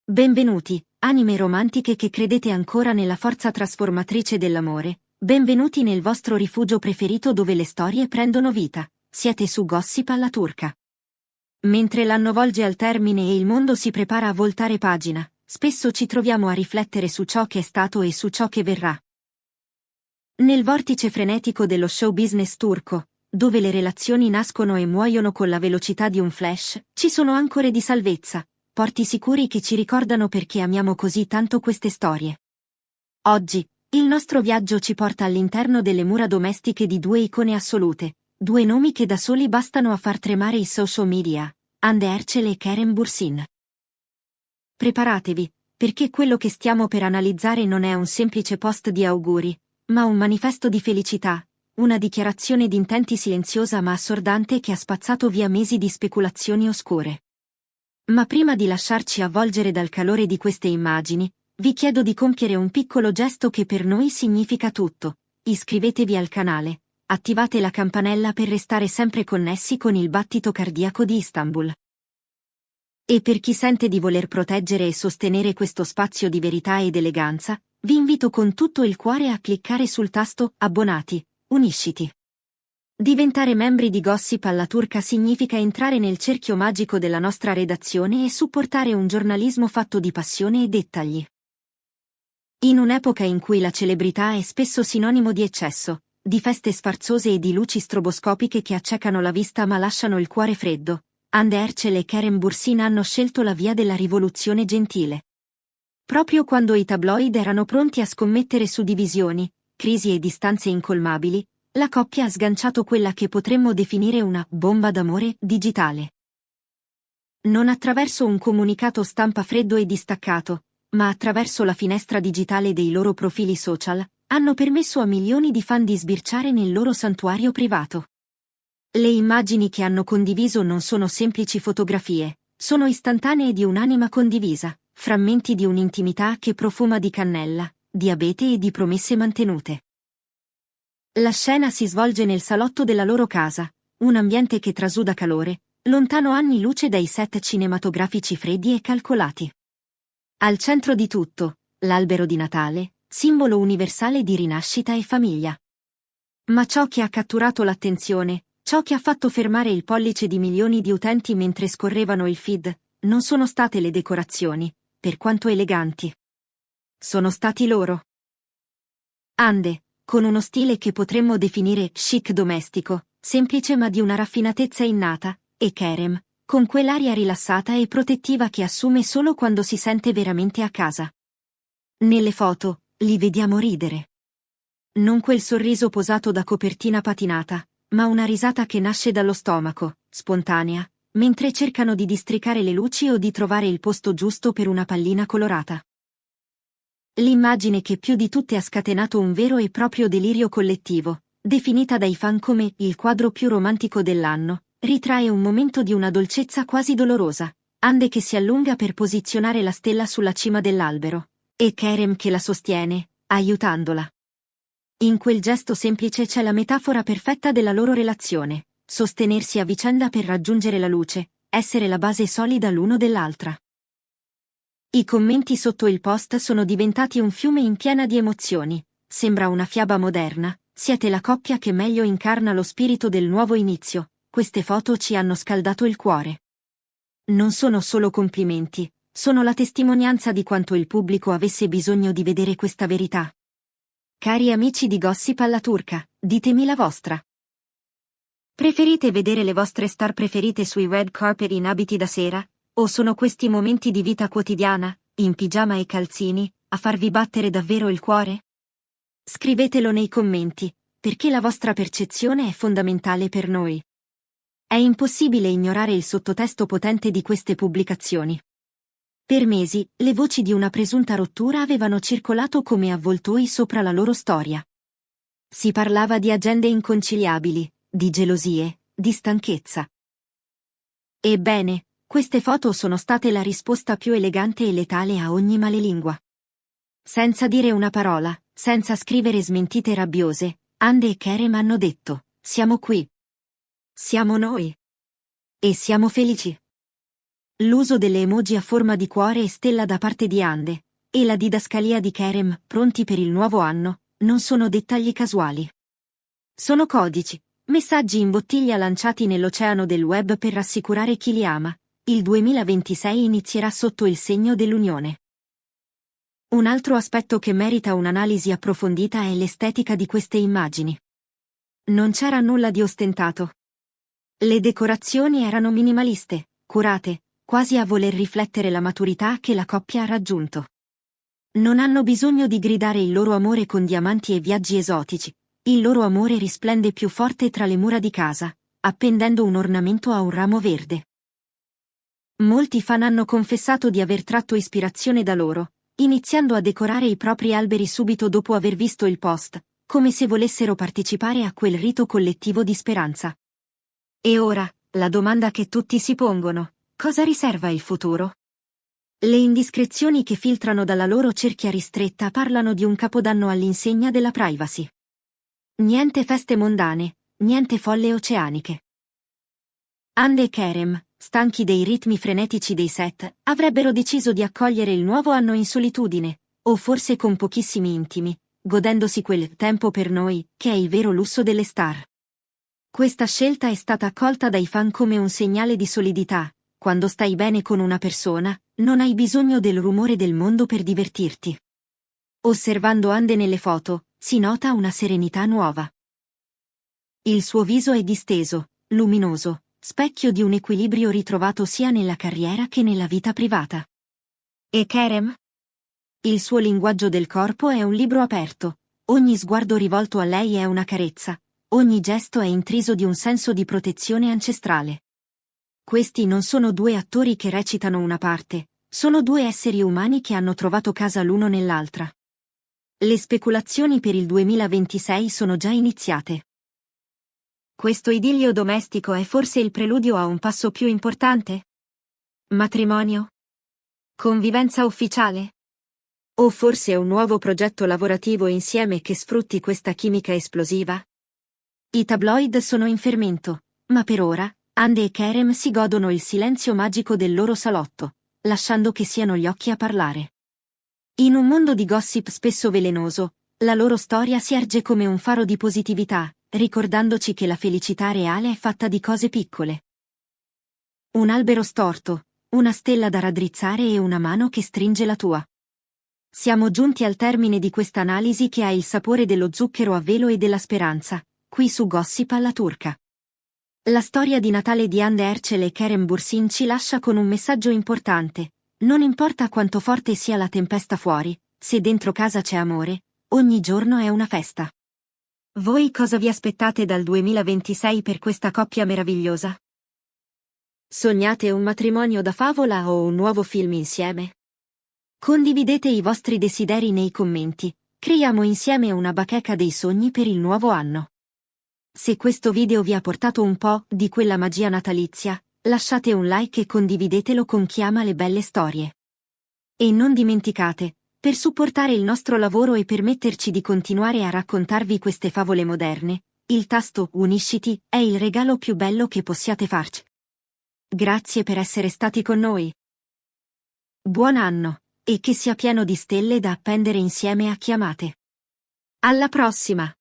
Benvenuti, anime romantiche che credete ancora nella forza trasformatrice dell'amore, benvenuti nel vostro rifugio preferito dove le storie prendono vita, siete su Gossip alla turca. Mentre l'anno volge al termine e il mondo si prepara a voltare pagina, spesso ci troviamo a riflettere su ciò che è stato e su ciò che verrà. Nel vortice frenetico dello show business turco, dove le relazioni nascono e muoiono con la velocità di un flash, ci sono ancore di salvezza, porti sicuri che ci ricordano perché amiamo così tanto queste storie. Oggi, il nostro viaggio ci porta all'interno delle mura domestiche di due icone assolute, due nomi che da soli bastano a far tremare i social media, Hande Erçel e Kerem Bürsin. Preparatevi, perché quello che stiamo per analizzare non è un semplice post di auguri, ma un manifesto di felicità, una dichiarazione di intenti silenziosa ma assordante che ha spazzato via mesi di speculazioni oscure. Ma prima di lasciarci avvolgere dal calore di queste immagini, vi chiedo di compiere un piccolo gesto che per noi significa tutto. Iscrivetevi al canale, attivate la campanella per restare sempre connessi con il battito cardiaco di Istanbul. E per chi sente di voler proteggere e sostenere questo spazio di verità ed eleganza, vi invito con tutto il cuore a cliccare sul tasto Abbonati, unisciti. Diventare membri di Gossip alla turca significa entrare nel cerchio magico della nostra redazione e supportare un giornalismo fatto di passione e dettagli. In un'epoca in cui la celebrità è spesso sinonimo di eccesso, di feste sfarzose e di luci stroboscopiche che accecano la vista ma lasciano il cuore freddo, Hande Erçel e Kerem Bürsin hanno scelto la via della rivoluzione gentile. Proprio quando i tabloid erano pronti a scommettere su divisioni, crisi e distanze incolmabili, la coppia ha sganciato quella che potremmo definire una bomba d'amore digitale. Non attraverso un comunicato stampa freddo e distaccato, ma attraverso la finestra digitale dei loro profili social, hanno permesso a milioni di fan di sbirciare nel loro santuario privato. Le immagini che hanno condiviso non sono semplici fotografie, sono istantanee di un'anima condivisa, frammenti di un'intimità che profuma di cannella, di abete e di promesse mantenute. La scena si svolge nel salotto della loro casa, un ambiente che trasuda calore, lontano anni luce dai set cinematografici freddi e calcolati. Al centro di tutto, l'albero di Natale, simbolo universale di rinascita e famiglia. Ma ciò che ha catturato l'attenzione, ciò che ha fatto fermare il pollice di milioni di utenti mentre scorrevano il feed, non sono state le decorazioni, per quanto eleganti. Sono stati loro. Hande, con uno stile che potremmo definire chic domestico, semplice ma di una raffinatezza innata, e Kerem, con quell'aria rilassata e protettiva che assume solo quando si sente veramente a casa. Nelle foto, li vediamo ridere. Non quel sorriso posato da copertina patinata, ma una risata che nasce dallo stomaco, spontanea, mentre cercano di districare le luci o di trovare il posto giusto per una pallina colorata. L'immagine che più di tutte ha scatenato un vero e proprio delirio collettivo, definita dai fan come il quadro più romantico dell'anno, ritrae un momento di una dolcezza quasi dolorosa, Hande che si allunga per posizionare la stella sulla cima dell'albero, e Kerem che la sostiene, aiutandola. In quel gesto semplice c'è la metafora perfetta della loro relazione, sostenersi a vicenda per raggiungere la luce, essere la base solida l'uno dell'altra. I commenti sotto il post sono diventati un fiume in piena di emozioni, sembra una fiaba moderna, siete la coppia che meglio incarna lo spirito del nuovo inizio, queste foto ci hanno scaldato il cuore. Non sono solo complimenti, sono la testimonianza di quanto il pubblico avesse bisogno di vedere questa verità. Cari amici di Gossip alla turca, ditemi la vostra. Preferite vedere le vostre star preferite sui red carpet in abiti da sera? O sono questi momenti di vita quotidiana, in pigiama e calzini, a farvi battere davvero il cuore? Scrivetelo nei commenti, perché la vostra percezione è fondamentale per noi. È impossibile ignorare il sottotesto potente di queste pubblicazioni. Per mesi, le voci di una presunta rottura avevano circolato come avvoltoi sopra la loro storia. Si parlava di agende inconciliabili, di gelosie, di stanchezza. Ebbene, queste foto sono state la risposta più elegante e letale a ogni malelingua. Senza dire una parola, senza scrivere smentite rabbiose, Hande e Kerem hanno detto, siamo qui. Siamo noi. E siamo felici. l'uso delle emoji a forma di cuore e stella da parte di Ande, e la didascalia di Kerem, pronti per il nuovo anno, non sono dettagli casuali. Sono codici, messaggi in bottiglia lanciati nell'oceano del web per rassicurare chi li ama. Il 2026 inizierà sotto il segno dell'unione. Un altro aspetto che merita un'analisi approfondita è l'estetica di queste immagini. Non c'era nulla di ostentato. Le decorazioni erano minimaliste, curate, quasi a voler riflettere la maturità che la coppia ha raggiunto. Non hanno bisogno di gridare il loro amore con diamanti e viaggi esotici. Il loro amore risplende più forte tra le mura di casa, appendendo un ornamento a un ramo verde. Molti fan hanno confessato di aver tratto ispirazione da loro, iniziando a decorare i propri alberi subito dopo aver visto il post, come se volessero partecipare a quel rito collettivo di speranza. E ora, la domanda che tutti si pongono: cosa riserva il futuro? Le indiscrezioni che filtrano dalla loro cerchia ristretta parlano di un capodanno all'insegna della privacy. Niente feste mondane, niente folle oceaniche. Ande e Kerem, stanchi dei ritmi frenetici dei set, avrebbero deciso di accogliere il nuovo anno in solitudine, o forse con pochissimi intimi, godendosi quel tempo per noi, che è il vero lusso delle star. Questa scelta è stata accolta dai fan come un segnale di solidità. Quando stai bene con una persona, non hai bisogno del rumore del mondo per divertirti. Osservando Ande nelle foto, si nota una serenità nuova. Il suo viso è disteso, luminoso, specchio di un equilibrio ritrovato sia nella carriera che nella vita privata. E Kerem? Il suo linguaggio del corpo è un libro aperto, ogni sguardo rivolto a lei è una carezza, ogni gesto è intriso di un senso di protezione ancestrale. Questi non sono due attori che recitano una parte, sono due esseri umani che hanno trovato casa l'uno nell'altra. Le speculazioni per il 2026 sono già iniziate. Questo idillio domestico è forse il preludio a un passo più importante? Matrimonio? Convivenza ufficiale? O forse un nuovo progetto lavorativo insieme che sfrutti questa chimica esplosiva? I tabloid sono in fermento, ma per ora, Ande e Kerem si godono il silenzio magico del loro salotto, lasciando che siano gli occhi a parlare. In un mondo di gossip spesso velenoso, la loro storia si erge come un faro di positività, ricordandoci che la felicità reale è fatta di cose piccole. Un albero storto, una stella da raddrizzare e una mano che stringe la tua. Siamo giunti al termine di questa analisi che ha il sapore dello zucchero a velo e della speranza, qui su Gossip alla turca. La storia di Natale di Hande Erçel e Kerem Bürsin ci lascia con un messaggio importante. Non importa quanto forte sia la tempesta fuori, se dentro casa c'è amore, ogni giorno è una festa. Voi cosa vi aspettate dal 2026 per questa coppia meravigliosa? Sognate un matrimonio da favola o un nuovo film insieme? Condividete i vostri desideri nei commenti, creiamo insieme una bacheca dei sogni per il nuovo anno. Se questo video vi ha portato un po' di quella magia natalizia, lasciate un like e condividetelo con chi ama le belle storie. E non dimenticate, per supportare il nostro lavoro e permetterci di continuare a raccontarvi queste favole moderne, il tasto Unisciti è il regalo più bello che possiate farci. Grazie per essere stati con noi. Buon anno, e che sia pieno di stelle da appendere insieme a chi amate. Alla prossima!